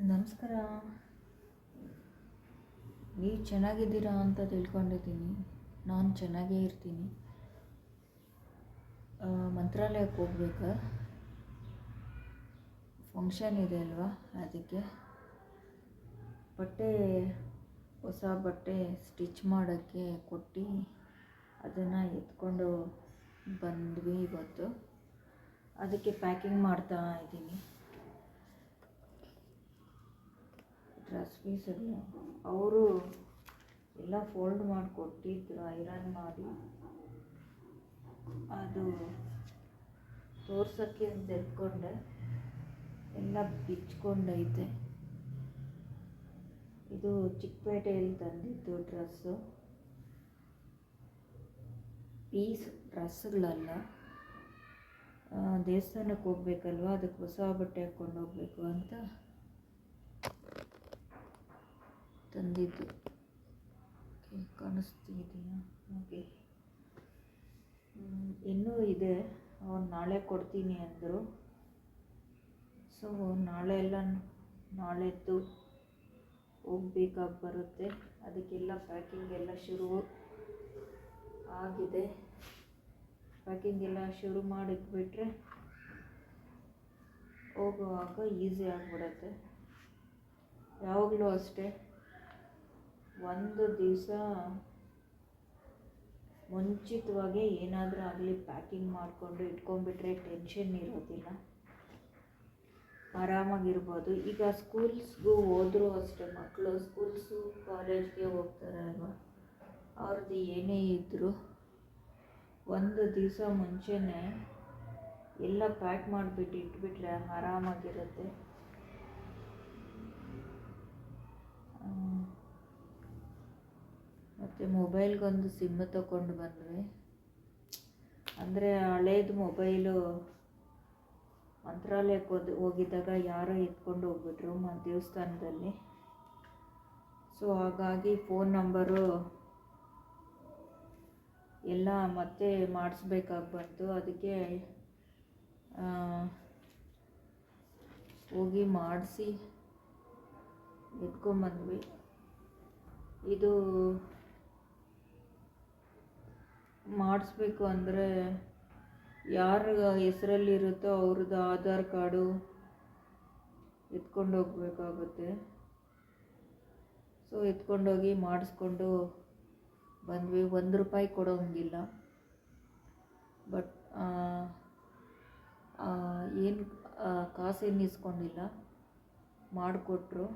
ನಮಸ್ಕಾರ. ನೀವು ಚೆನ್ನಾಗಿದ್ದೀರಾ ಅಂತ ತಿಳ್ಕೊಂಡಿದ್ದೀನಿ. ನಾನು ಚೆನ್ನಾಗೇ ಇರ್ತೀನಿ. ಮಂತ್ರಾಲಯಕ್ಕೆ ಹೋಗ್ಬೇಕಾ? ಫಂಕ್ಷನ್ ಇದೆ ಅಲ್ವಾ, ಅದಕ್ಕೆ ಹೊಸ ಬಟ್ಟೆ ಸ್ಟಿಚ್ ಮಾಡೋಕ್ಕೆ ಕೊಟ್ಟು ಅದನ್ನು ಎತ್ಕೊಂಡು ಬಂದ್ವಿ ಇವತ್ತು. ಅದಕ್ಕೆ ಪ್ಯಾಕಿಂಗ್ ಮಾಡ್ತಾ ಇದ್ದೀನಿ. ಡ್ರೆಸ್ ಪೀಸೆಲ್ಲ ಅವರು ಎಲ್ಲ ಫೋಲ್ಡ್ ಮಾಡಿ ಕೊಟ್ಟಿದ್ರು, ಐರನ್ ಮಾಡಿ. ಅದು ತೋರ್ಸೋಕ್ಕೆ ಅಂತ ಎತ್ಕೊಂಡೆ, ಎಲ್ಲ ಬಿಚ್ಕೊಂಡೈತೆ. ಇದು ಚಿಕ್ಕಪೇಟೆಯಲ್ಲಿ ತಂದಿದ್ದು ಡ್ರೆಸ್ಸು, ಪೀಸ್ ಡ್ರೆಸ್ಸುಗಳಲ್ಲ. ದೇವಸ್ಥಾನಕ್ಕೆ ಹೋಗ್ಬೇಕಲ್ವ, ಅದಕ್ಕೆ ಹೊಸ ಬಟ್ಟೆ ಹಾಕ್ಕೊಂಡು ಹೋಗ್ಬೇಕು ಅಂತ ತಂದಿದ್ದು. ಕಾಣಿಸ್ತಿದೆಯಾ? ಓಕೆ. ಇನ್ನೂ ಇದೆ, ಅವ್ರು ನಾಳೆ ಕೊಡ್ತೀನಿ ಅಂದರು. ಸೊ ನಾಳೆದ್ದು ಹೋಗ್ಬೇಕಾಗಿ ಬರುತ್ತೆ. ಅದಕ್ಕೆಲ್ಲ ಪ್ಯಾಕಿಂಗ್ ಎಲ್ಲ ಶುರು ಆಗಿದೆ. ಪ್ಯಾಕಿಂಗ್ ಎಲ್ಲ ಶುರು ಮಾಡಿಟ್ಬಿಟ್ರೆ ಹೋಗುವಾಗ ಈಸಿ ಆಗಿಬಿಡುತ್ತೆ. ಯಾವಾಗಲೂ ಅಷ್ಟೇ, ಒಂದು ದಿವಸ ಮುಂಚಿತವಾಗಿ ಏನಾದರೂ ಆಗಲಿ ಪ್ಯಾಕಿಂಗ್ ಮಾಡಿಕೊಂಡು ಇಟ್ಕೊಂಡ್ಬಿಟ್ರೆ ಟೆನ್ಷನ್ ಇರೋದಿಲ್ಲ, ಆರಾಮಾಗಿರ್ಬೋದು. ಈಗ ಸ್ಕೂಲ್ಸ್ಗೂ ಹೋದರೂ ಅಷ್ಟೇ, ಮಕ್ಕಳು ಸ್ಕೂಲ್ಸು ಕಾಲೇಜ್ಗೆ ಹೋಗ್ತಾರೆ ಅಲ್ವಾ, ಅವ್ರದ್ದು ಏನೇ ಇದ್ದರೂ ಒಂದು ದಿವಸ ಮುಂಚೆನೇ ಎಲ್ಲ ಪ್ಯಾಕ್ ಮಾಡಿಬಿಟ್ಟು ಇಟ್ಬಿಟ್ರೆ ಆರಾಮಾಗಿರುತ್ತೆ. ಮತ್ತು ಮೊಬೈಲ್ಗೊಂದು ಸಿಮ್ ತಗೊಂಡು ಬಂದ್ವಿ. ಅಂದರೆ ಹಳೇದು ಮೊಬೈಲು ಮಂತ್ರಾಲಯಕ್ಕೆ ಹೋಗಿದ್ದಾಗ ಯಾರೋ ಎತ್ಕೊಂಡು ಹೋಗ್ಬಿಟ್ರು ದೇವಸ್ಥಾನದಲ್ಲಿ. ಸೊ ಹಾಗಾಗಿ ಫೋನ್ ನಂಬರು ಎಲ್ಲ ಮತ್ತೆ ಮಾಡಿಸ್ಬೇಕಾಗಿ ಬಂತು. ಅದಕ್ಕೆ ಹೋಗಿ ಮಾಡಿಸಿ ಎತ್ಕೊಂಬಂದ್ವಿ. ಇದು ಮಾಡಿಸ್ಬೇಕು ಅಂದರೆ ಯಾರ ಹೆಸರಲ್ಲಿರುತ್ತೋ ಅವ್ರದ್ದು ಆಧಾರ್ ಕಾರ್ಡು ಎತ್ಕೊಂಡು ಹೋಗ್ಬೇಕಾಗುತ್ತೆ. ಸೊ ಎತ್ಕೊಂಡೋಗಿ ಮಾಡಿಸ್ಕೊಂಡು ಬಂದ್ವಿ. ₹1 ಕೊಡೋಂಗಿಲ್ಲ, ಬಟ್ ಏನು ಕಾಸೇನು ಇಸ್ಕೊಂಡಿಲ್ಲ, ಮಾಡಿಕೊಟ್ರು.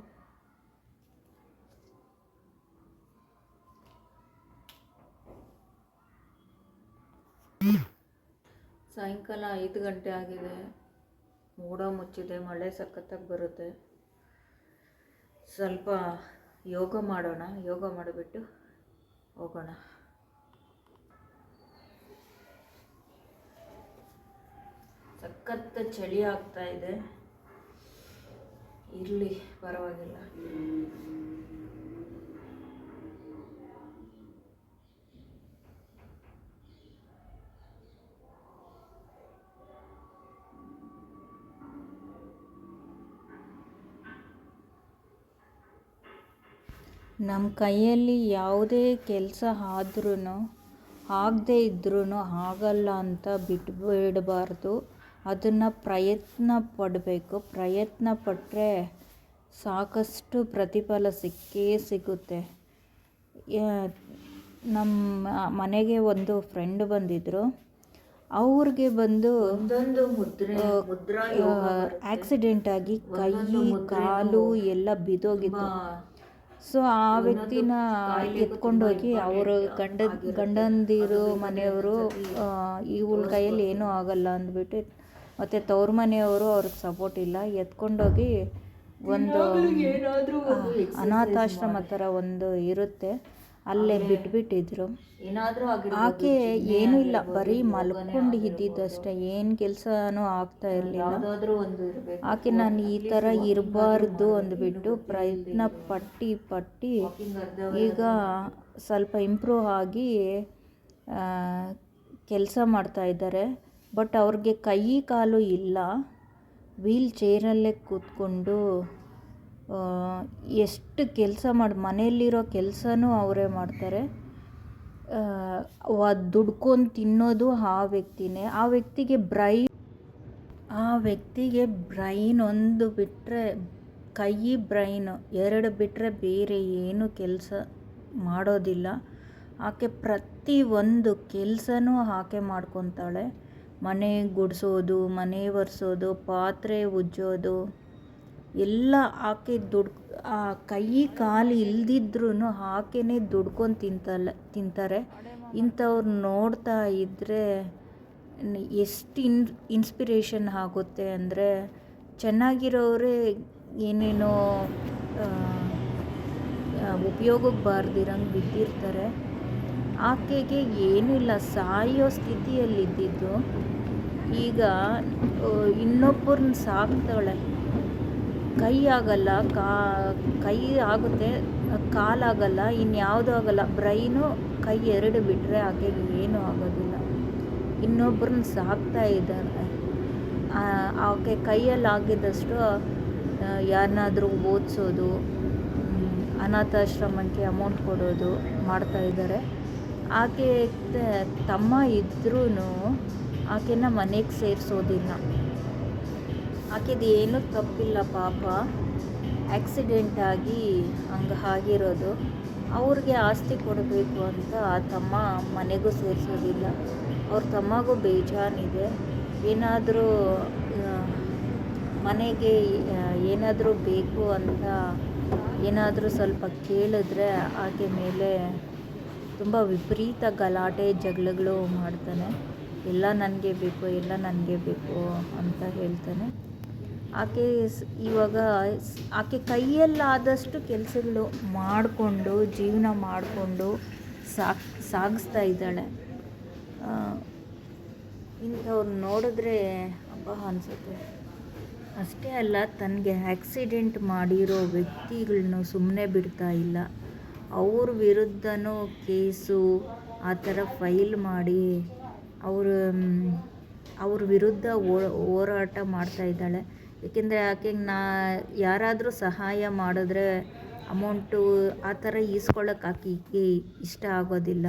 ಸಾಯಂಕಾಲ 5 ಗಂಟೆ ಆಗಿದೆ. ಮೋಡ ಮುಚ್ಚಿದೆ, ಮಳೆ ಸಖತ್ತಾಗಿ ಬರುತ್ತೆ. ಸ್ವಲ್ಪ ಯೋಗ ಮಾಡೋಣ, ಯೋಗ ಮಾಡಿಬಿಟ್ಟು ಹೋಗೋಣ. ಸಖತ್ ಚಳಿ ಆಗ್ತಾ ಇದೆ. ಇರಲಿ, ಪರವಾಗಿಲ್ಲ. ನಮ್ಮ ಕೈಯಲ್ಲಿ ಯಾವುದೇ ಕೆಲಸ ಆದ್ರೂ ಆಗದೇ ಇದ್ರೂ ಆಗಲ್ಲ ಅಂತ ಬಿಡಬಾರ್ದು. ಅದನ್ನು ಪ್ರಯತ್ನ ಪಡಬೇಕು. ಪ್ರಯತ್ನ ಪಟ್ಟರೆ ಸಾಕಷ್ಟು ಪ್ರತಿಫಲ ಸಿಕ್ಕೇ ಸಿಗುತ್ತೆ. ನಮ್ಮ ಮನೆಗೆ ಒಂದು ಫ್ರೆಂಡ್ ಬಂದಿದ್ದರು. ಅವ್ರಿಗೆ ಬಂದು ಆಕ್ಸಿಡೆಂಟ್ ಆಗಿ ಕೈ ಕಾಲು ಎಲ್ಲ ಬಿದ್ದೋಗಿತ್ತು. ಸೊ ಆ ವ್ಯಕ್ತಿನ ಎತ್ಕೊಂಡೋಗಿ ಅವರು ಗಂಡಂದಿರು ಮನೆಯವರು ಇವಳ ಕೈಯಲ್ಲಿ ಏನೂ ಆಗಲ್ಲ ಅಂದ್ಬಿಟ್ಟು, ಮತ್ತು ತವ್ರ ಮನೆಯವರು ಅವ್ರಿಗೆ ಸಪೋರ್ಟ್ ಇಲ್ಲ, ಎತ್ಕೊಂಡೋಗಿ ಒಂದು ಅನಾಥಾಶ್ರಮ ಥರ ಒಂದು ಇರುತ್ತೆ, ಅಲ್ಲೇ ಬಿಟ್ಬಿಟ್ಟಿದ್ರು. ಆಕೆ ಏನೂ ಇಲ್ಲ, ಬರೀ ಮಲ್ಕೊಂಡು ಇದ್ದಿದ್ದಷ್ಟೇ, ಏನು ಕೆಲಸನೂ ಆಗ್ತಾ ಇರಲಿಲ್ಲ. ಆಕೆ ನಾನು ಈ ಥರ ಇರಬಾರ್ದು ಅಂದ್ಬಿಟ್ಟು ಪ್ರಯತ್ನ ಪಟ್ಟು ಈಗ ಸ್ವಲ್ಪ ಇಂಪ್ರೂವ್ ಆಗಿ ಕೆಲಸ ಮಾಡ್ತಾಯಿದ್ದಾರೆ. ಬಟ್ ಅವ್ರಿಗೆ ಕೈ ಕಾಲು ಇಲ್ಲ, ವೀಲ್ ಚೇರಲ್ಲೇ ಕೂತ್ಕೊಂಡು ಎಷ್ಟು ಕೆಲಸ ಮನೆಯಲ್ಲಿರೋ ಕೆಲಸನೂ ಅವರೇ ಮಾಡ್ತಾರೆ. ದುಡ್ಕೊಂಡು ತಿನ್ನೋದು ಆ ವ್ಯಕ್ತಿನೇ. ಆ ವ್ಯಕ್ತಿಗೆ ಬ್ರೈನ್ ಒಂದು ಬಿಟ್ಟರೆ, ಕೈ ಬ್ರೈನು ಎರಡು ಬಿಟ್ಟರೆ ಬೇರೆ ಏನು ಕೆಲಸ ಮಾಡೋದಿಲ್ಲ. ಆಕೆ ಪ್ರತಿಯೊಂದು ಕೆಲಸನೂ ಆಕೆ ಮಾಡ್ಕೊತಾಳೆ. ಮನೆ ಗುಡಿಸೋದು, ಮನೆ ಒರೆಸೋದು, ಪಾತ್ರೆ ಉಜ್ಜೋದು ಎಲ್ಲ ಆಕೆ ಕೈ ಕಾಲು ಇಲ್ದಿದ್ರೂ ಆಕೆನೇ ದುಡ್ಕೊಂಡು ತಿಂತಾರೆ. ಇಂಥವ್ರು ನೋಡ್ತಾ ಇದ್ದರೆ ಎಷ್ಟು ಇನ್ಸ್ಪಿರೇಷನ್ ಆಗುತ್ತೆ ಅಂದರೆ, ಚೆನ್ನಾಗಿರೋರೇ ಏನೇನೋ ಉಪಯೋಗಕ್ಕೆ ಬಾರ್ದಿರಂಗೆ ಬಿದ್ದಿರ್ತಾರೆ. ಆಕೆಗೆ ಏನೂ ಇಲ್ಲ, ಸಾಯೋ ಸ್ಥಿತಿಯಲ್ಲಿದ್ದಿದ್ದು ಈಗ ಇನ್ನೊಬ್ಬರನ್ನ ಸಾಕ್ತಾಳೆ. ಕೈ ಆಗಲ್ಲ, ಕೈ ಆಗುತ್ತೆ, ಕಾಲಾಗಲ್ಲ, ಇನ್ಯಾವುದೂ ಆಗಲ್ಲ. ಬ್ರೈನು ಕೈ ಎರಡು ಬಿಟ್ಟರೆ ಆಕೆಗೆ ಏನೂ ಆಗೋದಿಲ್ಲ. ಇನ್ನೊಬ್ಬರನ್ನ ಸಾಕ್ತಾ ಇದ್ದಾರೆ. ಆಕೆ ಕೈಯಲ್ಲಿ ಆಗಿದ್ದಷ್ಟು ಯಾರನ್ನಾದರೂ ಓದಿಸೋದು, ಅನಾಥಾಶ್ರಮಕ್ಕೆ ಅಮೌಂಟ್ ಕೊಡೋದು ಮಾಡ್ತಾಯಿದ್ದಾರೆ. ಆಕೆ ತಮ್ಮ ಇದ್ರೂ ಆಕೆನ ಮನೆಗೆ ಸೇರಿಸೋದಿಲ್ಲ. ಆಕೆದು ಏನೂ ತಪ್ಪಿಲ್ಲ ಪಾಪ, ಆಕ್ಸಿಡೆಂಟ್ ಆಗಿ ಹಂಗೆ ಆಗಿರೋದು. ಅವ್ರಿಗೆ ಆಸ್ತಿ ಕೊಡಬೇಕು ಅಂತ ಆ ತಮ್ಮ ಮನೆಗೂ ಸೇರಿಸೋದಿಲ್ಲ. ಅವ್ರ ತಮ್ಮಗೂ ಬೇಜಾನಿದೆ. ಏನಾದರೂ ಮನೆಗೆ ಏನಾದರೂ ಬೇಕು ಅಂತ ಏನಾದರೂ ಸ್ವಲ್ಪ ಕೇಳಿದ್ರೆ ಆಕೆ ಮೇಲೆ ತುಂಬ ವಿಪರೀತ ಗಲಾಟೆ ಜಗಳಗಳು ಮಾಡ್ತಾನೆ. ಎಲ್ಲ ನನಗೆ ಬೇಕು ಅಂತ ಹೇಳ್ತಾನೆ. ಇವಾಗ ಆಕೆ ಕೈಯಲ್ಲಾದಷ್ಟು ಕೆಲಸಗಳು ಮಾಡಿಕೊಂಡು ಜೀವನ ಮಾಡಿಕೊಂಡು ಸಾಗಿಸ್ತಾ ಇದ್ದಾಳೆ. ಇಂಥವ್ರು ನೋಡಿದ್ರೆ ಅಬ್ಬಾ ಅನಿಸುತ್ತೆ. ಅಷ್ಟೇ ಅಲ್ಲ, ತನಗೆ ಆಕ್ಸಿಡೆಂಟ್ ಮಾಡಿರೋ ವ್ಯಕ್ತಿಗಳನ್ನ ಸುಮ್ಮನೆ ಬಿಡ್ತಾ ಇಲ್ಲ. ಅವ್ರ ವಿರುದ್ಧನೂ ಕೇಸು ಆ ಥರ ಫೈಲ್ ಮಾಡಿ ಅವ್ರ ವಿರುದ್ಧ ಹೋರಾಟ ಮಾಡ್ತಾ ಇದ್ದಾಳೆ. ಏಕೆಂದರೆ ಆಕೆಗೆ ಯಾರಾದರೂ ಸಹಾಯ ಮಾಡಿದ್ರೆ ಅಮೌಂಟು ಆ ಥರ ಈಸ್ಕೊಳ್ಳೋಕೆ ಆಕೆಗೆ ಇಷ್ಟ ಆಗೋದಿಲ್ಲ.